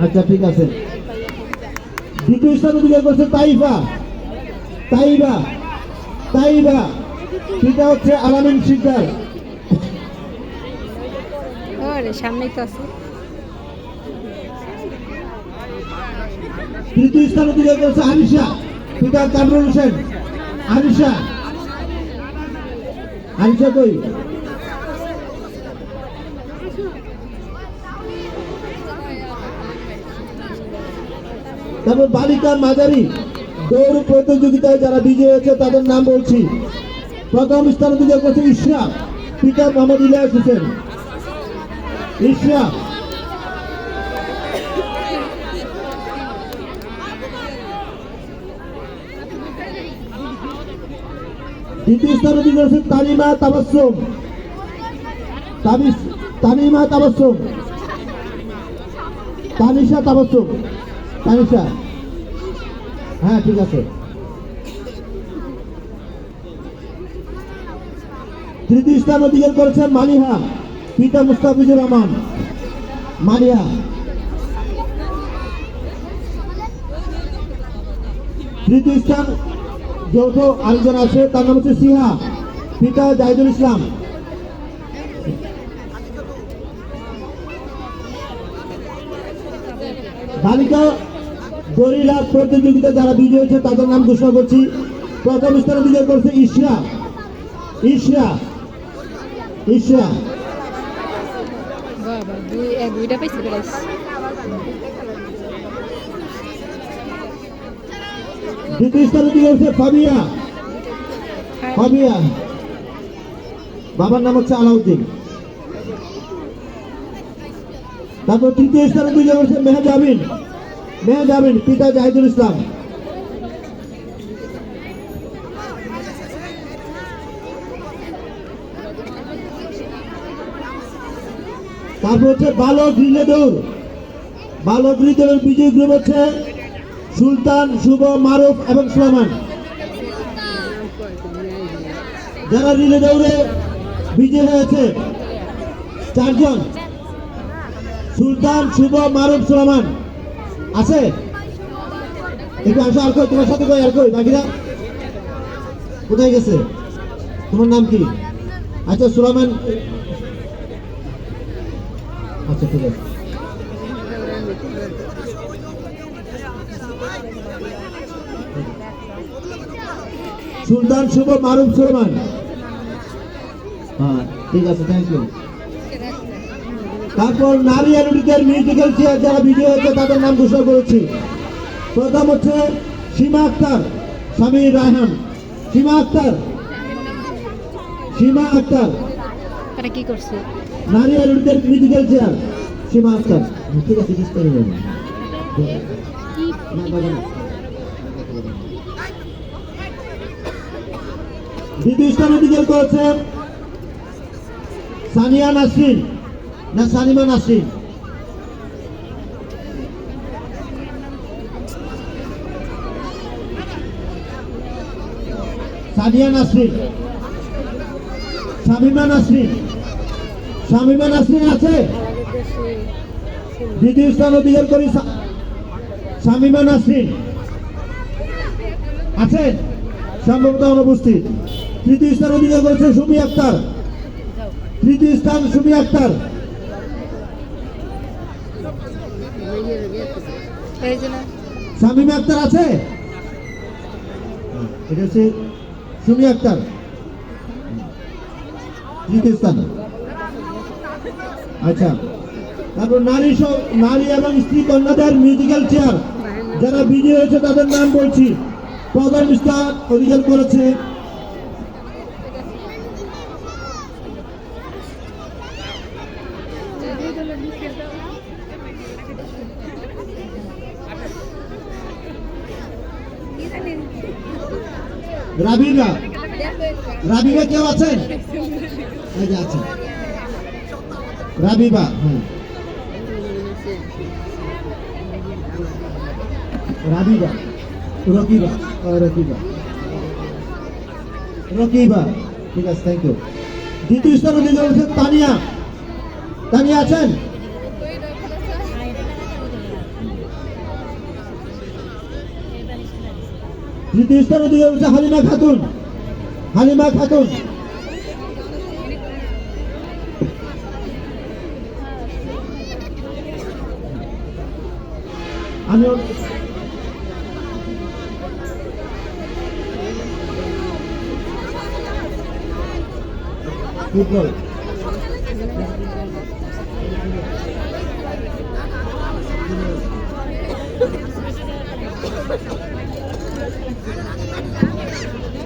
আচ্ছা ঠিক আছে। দ্বিতীয় স্থান অধিকার করছে তাইবা। তাইবা তাইবা সেটা হচ্ছে আলামিন শিকদার। সামনেই তো আছে। তৃতীয় স্থান অধিকার করেছে আনিশা, পিতা কামরুল হোসেন। আনিশা, আনিশা কই? তারপর বালিকা মাঝারি দৌড় প্রতিযোগিতায় যারা বিজয়ী হয়েছে তাদের নাম বলছি। প্রথম স্থান অধিকার করছে ইশরা, পিতা মোহাম্মদ ইলিয়াস হোসেন। ইশরা। দ্বিতীয় স্থান অধিকার করছে তানিমা তাবাসসুম। তানিমা তাবাসসুম। তানিশা তাবাসসুম। তানিশা, হ্যাঁ ঠিক আছে। তৃতীয় স্থান অধিকার করেছেন মালিহা, পিতা মুস্তাফিজুর রহমান। মালিহা। তৃতীয় স্থান যৌথ আরেকজন আছে, তার নাম হচ্ছে সিহা, পিতা জাহিদুল ইসলাম। বালিকা দড়িলাভ প্রতিযোগিতা যারা বিজয়ী হয়েছে তাদের নাম ঘোষণা করছি। প্রথম স্থান অধিকার করছে ইশরা। ইশরা, ইশরা। দ্বিতীয় স্থান অধিকার করছে ফাবিয়া। ফাবিয়া, বাবার নাম হচ্ছে আলাউদ্দিন। তারপর তৃতীয় স্থান অধিকার করছে মেহজাবিন। মেহজাবিন, পিতা জাহিদুল ইসলাম। তারপর হচ্ছে বালক রিলে দৌড়। বালক রিলে দৌড়ের বিজয়ী গ্রুপ হচ্ছে সুলতান, শুভ, মারুফ এবং সুলেমান। যারা রিলে দৌড়ে বিজয়ী হয়েছে চারজন, সুলতান, শুভ, মারুফ, সুলেমান। আছে? একটু আসো। আর কই তোমার সাথে? কই আর কই বাকিরা কোথায় গেছে? তোমার নাম কি? আচ্ছা সুলেমান। আচ্ছা ঠিক আছে। সুলতান, শুভ, মারুফ, সুলেমান। হ্যাঁ ঠিক আছে, থ্যাংক ইউ। তারপর নারী অ্যারোবিকের মিউজিক্যাল চেয়ার যারা বিজয়ী হয়েছে তাদের নাম ঘোষণা করেছি। প্রথম হচ্ছে সীমা আক্তার, স্বামী রায়হান। সীমা আক্তার। সীমা আক্তার কি করছে? নারী অ্যারোবিকের মিউজিক্যাল চেয়ার সীমা আক্তার। ঠিক আছে, ডিসপ্লে নেবেন না বাবা না। দ্বিতীয় স্থান অধিকার করেছে সানিয়া নাসরিন, না সানিমা নাসরিন। সানিয়া নাসরিন। শামিমা নাসরিন। শামিমা নাসরিন আছে? দ্বিতীয় স্থান অধিকার করি শামিমা নাসরিন। আছেন? সম্ভবত অনুপস্থিত। তৃতীয় স্থান অধিকার করেছে সুমি আক্তার। তৃতীয় স্থান সুমি আক্তার। শামিমা আক্তার আছে? এটা হচ্ছে সুমি আক্তার, তৃতীয় স্থান। আচ্ছা, তারপর নারী এবং স্ত্রী কন্যাদের মিউজিক্যাল চেয়ার যারা বিজয়ী হয়েছে তাদের নাম বলছি। প্রথম স্থান অধিকার করেছে রাবিবা। রাবিবা কেউ আছেন? আচ্ছা, রাবিবা। হ্যাঁ, রাবিবা। রকিবা। রকিবা, রকিবা। ঠিক আছে, থ্যাংক ইউ। দ্বিতীয় স্থান অধিকার করেছে তানিয়া। তানিয়া আছেন? তৃতীয় স্থান অধিকার হচ্ছে হালিমা খাতুন। হালিমা খাতুন। আমি ফুটবল